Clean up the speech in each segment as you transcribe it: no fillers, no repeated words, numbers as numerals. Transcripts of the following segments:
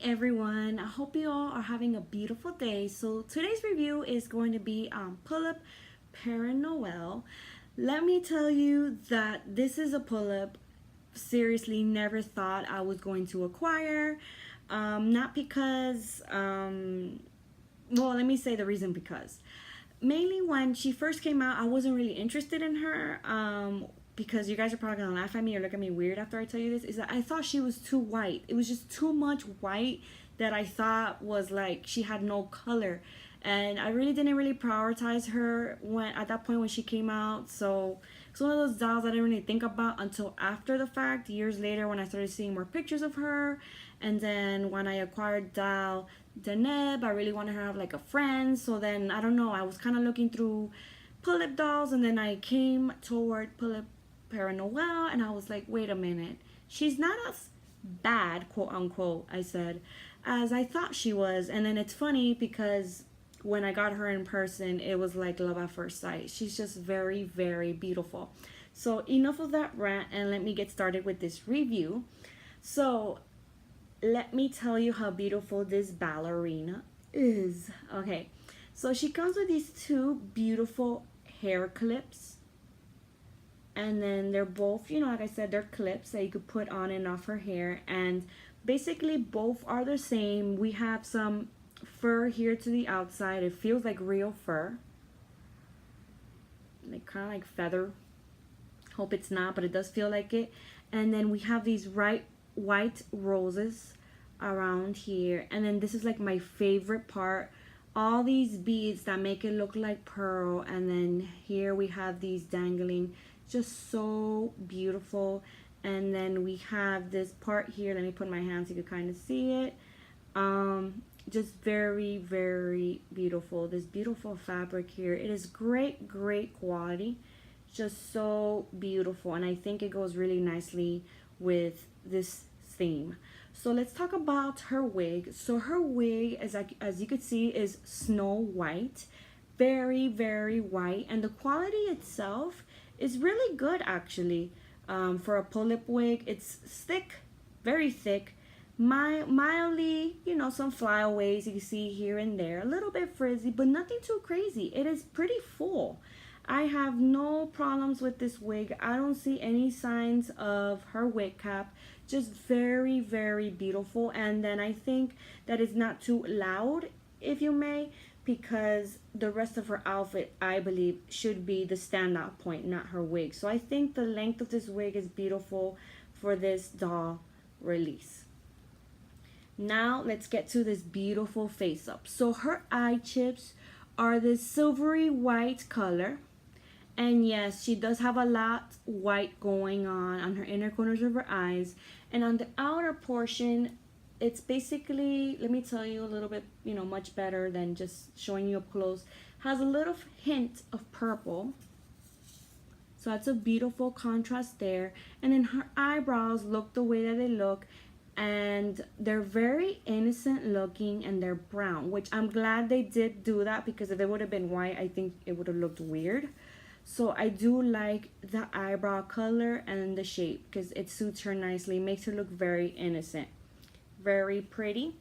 everyone, I hope you all are having a beautiful day. So today's review is going to be Pullip Pere Noel. Let me tell you that this is a pullip seriously never thought I was going to acquire. Not because, well, let me say the reason because. Mainly when she first came out, I wasn't really interested in her. Because you guys are probably gonna laugh at me or look at me weird after I tell you this, is that I thought she was too white. It was just too much white that I thought was like she had no color, and I really didn't really prioritize her when at that point when she came out. So it's one of those dolls I didn't really think about until after the fact, years later, when I started seeing more pictures of her. And then when I acquired doll Deneb, I really wanted her to have like a friend. So then I don't know, I was kind of looking through pullip dolls, and then I came toward Pullip Pere Noel, and I was like, wait a minute, she's not as bad, quote unquote, I said, as I thought she was. And then it's funny because when I got her in person, it was like love at first sight. She's just very, very beautiful. So enough of that rant, and let me get started with this review. So let me tell you how beautiful this ballerina is. Okay, so she comes with these two beautiful hair clips, and then they're both, you know, like I said, they're clips that you could put on and off her hair, and basically both are the same. We have some fur here to the outside. It feels like real fur, like kind of like feather. Hope it's not, but it does feel like it. And then we have these white roses around here, and then this is like my favorite part, all these beads that make it look like pearl. And then here we have these dangling, just so beautiful. And then we have this part here, let me put my hand so you can kind of see it. Just very, very beautiful. This beautiful fabric here, it is great quality, just so beautiful, and I think it goes really nicely with this theme. So let's talk about her wig. So her wig, as you could see, is snow white, very, very white, and the quality itself is really good actually. For a pullip wig, it's thick, very thick, mildly, you know, some flyaways you see here and there, a little bit frizzy, but nothing too crazy. It is pretty full. I have no problems with this wig. I don't see any signs of her wig cap. Just very, very beautiful. And then I think that it's not too loud, if you may, because the rest of her outfit, I believe, should be the standout point, not her wig. So I think the length of this wig is beautiful for this doll release. Now let's get to this beautiful face up. So her eye chips are this silvery white color. And yes, she does have a lot white going on her inner corners of her eyes. And on the outer portion, it's basically, let me tell you a little bit, you know, much better than just showing you up close. Has a little hint of purple. So that's a beautiful contrast there. And then her eyebrows look the way that they look. And they're very innocent looking, and they're brown, which I'm glad they did do that, because if it would have been white, I think it would have looked weird. So I do like the eyebrow color and the shape because it suits her nicely, makes her look very innocent, very pretty.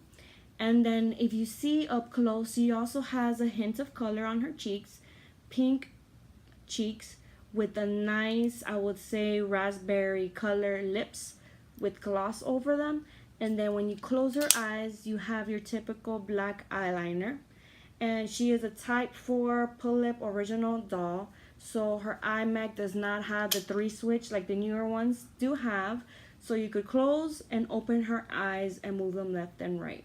And then if you see up close, she also has a hint of color on her cheeks, pink cheeks with a nice, I would say, raspberry color lips with gloss over them. And then when you close her eyes, you have your typical black eyeliner. And she is a type 4 pullip original doll. So her iMac does not have the 3 switch like the newer ones do have. So you could close and open her eyes and move them left and right.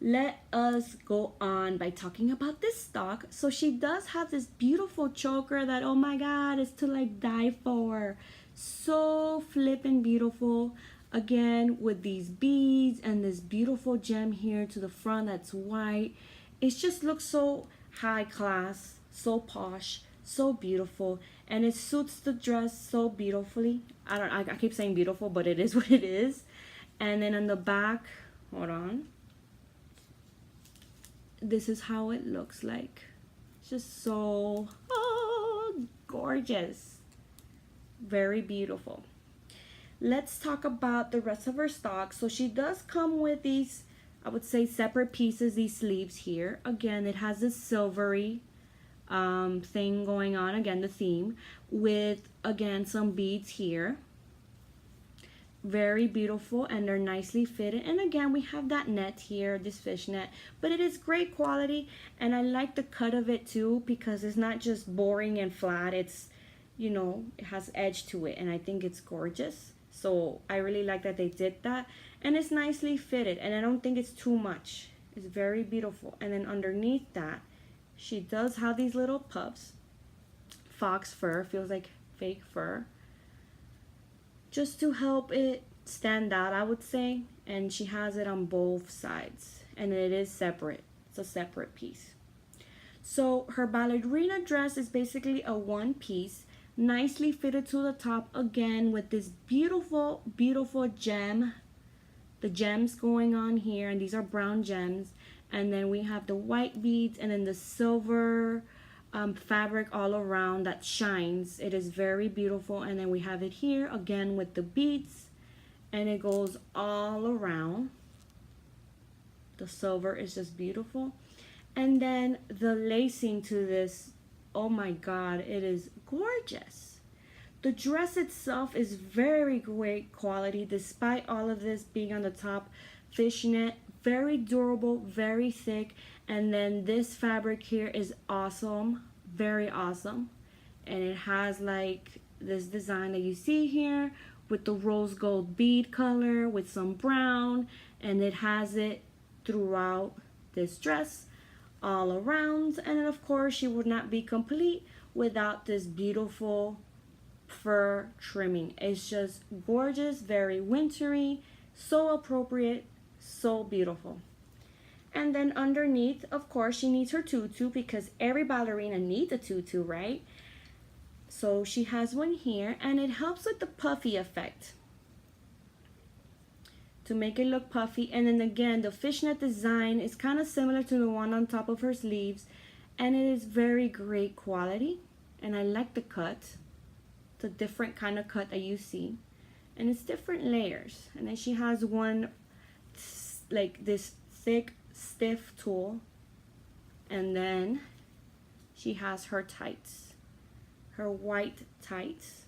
Let us go on by talking about this stock. So she does have this beautiful choker that, oh my god, is to like die for. So flippin' beautiful. Again, with these beads and this beautiful gem here to the front that's white. It just looks so high class, so posh, so beautiful, and it suits the dress so beautifully. I keep saying beautiful, but it is what it is. And then on the back, hold on, this is how it looks like. Just so gorgeous, very beautiful. let's talk about the rest of her stock. So she does come with these, I would say, separate pieces, these sleeves here. Again, it has this silvery thing going on, again, the theme, with, again, some beads here. Very beautiful, and they're nicely fitted. And again, we have that net here, this fish net, but it is great quality, and I like the cut of it too, because it's not just boring and flat. It's, you know, it has edge to it, and I think it's gorgeous. So I really like that they did that, and it's nicely fitted, and I don't think it's too much. It's very beautiful. And then underneath that, she does have these little puffs. Fox fur, feels like fake fur, just to help it stand out, I would say. And she has it on both sides, and it is separate. It's a separate piece. So her ballerina dress is basically a one piece, nicely fitted to the top, again with this beautiful, beautiful gem, the gems going on here, and these are brown gems. And then we have the white beads, and then the silver fabric all around that shines. It is very beautiful. And then we have it here again with the beads, and it goes all around. The silver is just beautiful. And then the lacing to this, oh my god, it is gorgeous. The dress itself is very great quality, despite all of this being on the top fishnet. Very durable, very thick. And then this fabric here is awesome, very awesome. And it has like this design that you see here with the rose gold bead color with some brown, and it has it throughout this dress all around. And then of course she would not be complete without this beautiful fur trimming. It's just gorgeous, very wintry, so appropriate, so beautiful. And then underneath, of course, she needs her tutu, because every ballerina needs a tutu, right? So she has one here, and it helps with the puffy effect to make it look puffy. And then again, the fishnet design is kind of similar to the one on top of her sleeves, and it is very great quality. And I like the cut. It's a different kind of cut that you see, and it's different layers. And then she has one like this thick, stiff tulle, and then she has her tights, her white tights.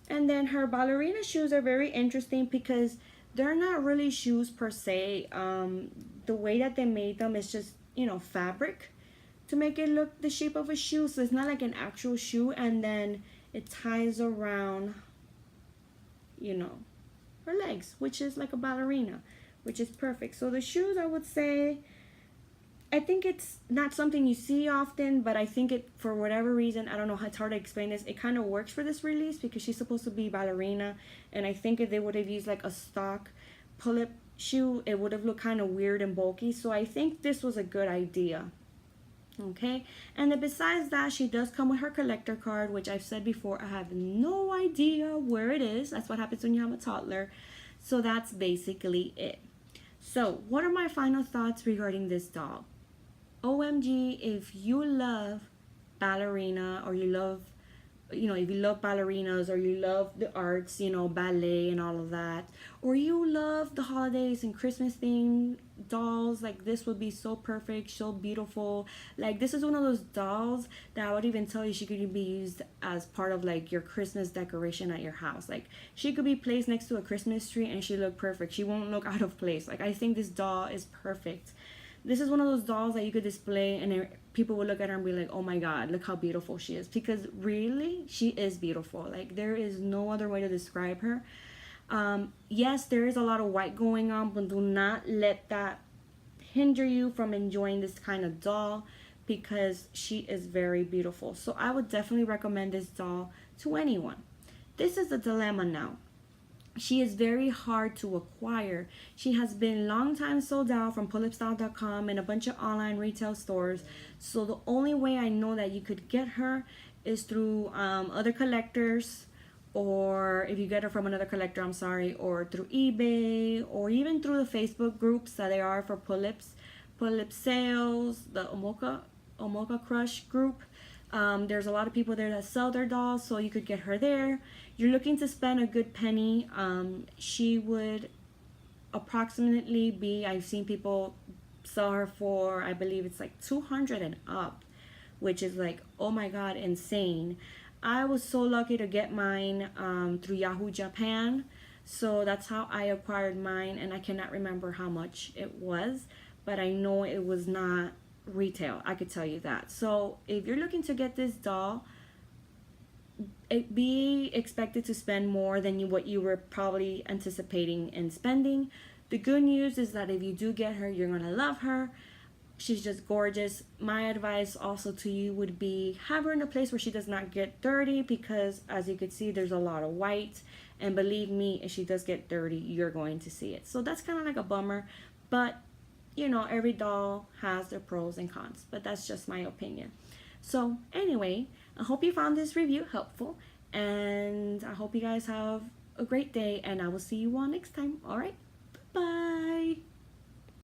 And then her ballerina shoes are very interesting, because they're not really shoes per se. The way that they made them is just, you know, fabric to make it look the shape of a shoe. So it's not like an actual shoe. And then it ties around, you know, her legs, which is like a ballerina, which is perfect. So the shoes, I would say, I think it's not something you see often, but I think it, for whatever reason, I don't know, it's hard to explain this, it kind of works for this release, because she's supposed to be ballerina. And I think if they would have used like a stock pull-up shoe, it would have looked kind of weird and bulky. So I think this was a good idea. Okay, and then besides that, she does come with her collector card, which I've said before, I have no idea where it is. That's what happens when you have a toddler. So that's basically it. So what are my final thoughts regarding this doll? OMG, if you love ballerina, or you love, you know, if you love ballerinas, or you love the arts, you know, ballet and all of that, or you love the holidays and Christmas themed dolls, like this would be so perfect, so beautiful. Like this is one of those dolls that I would even tell you she could be used as part of like your Christmas decoration at your house. Like she could be placed next to a Christmas tree and she look perfect. She won't look out of place. Like I think this doll is perfect. This is one of those dolls that you could display, and people would look at her and be like, oh my god, look how beautiful she is. Because really, she is beautiful. Like there is no other way to describe her. Yes, there is a lot of white going on, but do not let that hinder you from enjoying this kind of doll, because she is very beautiful. So I would definitely recommend this doll to anyone. This is the dilemma now. She is very hard to acquire. She has been long time sold out from pullipstyle.com and a bunch of online retail stores. So the only way I know that you could get her is through other collectors, or if you get her from another collector, I'm sorry, or through eBay, or even through the Facebook groups that there are for Pullip Sales, the Omoka Crush group. There's a lot of people there that sell their dolls, so you could get her there. You're looking to spend a good penny. She would approximately be, I've seen people sell her for, I believe it's like 200 and up, which is like, oh my god, insane. I was so lucky to get mine through Yahoo Japan, so that's how I acquired mine, and I cannot remember how much it was, but I know it was not retail, I could tell you that. So if you're looking to get this doll, be expected to spend more than what you were probably anticipating in spending. The good news is that if you do get her, you're gonna love her. She's just gorgeous. My advice also to you would be have her in a place where she does not get dirty, because as you can see, there's a lot of white, and believe me, if she does get dirty, you're going to see it. So that's kind of like a bummer, but you know, every doll has their pros and cons, but that's just my opinion. So anyway, I hope you found this review helpful, and I hope you guys have a great day, and I will see you all next time. All right.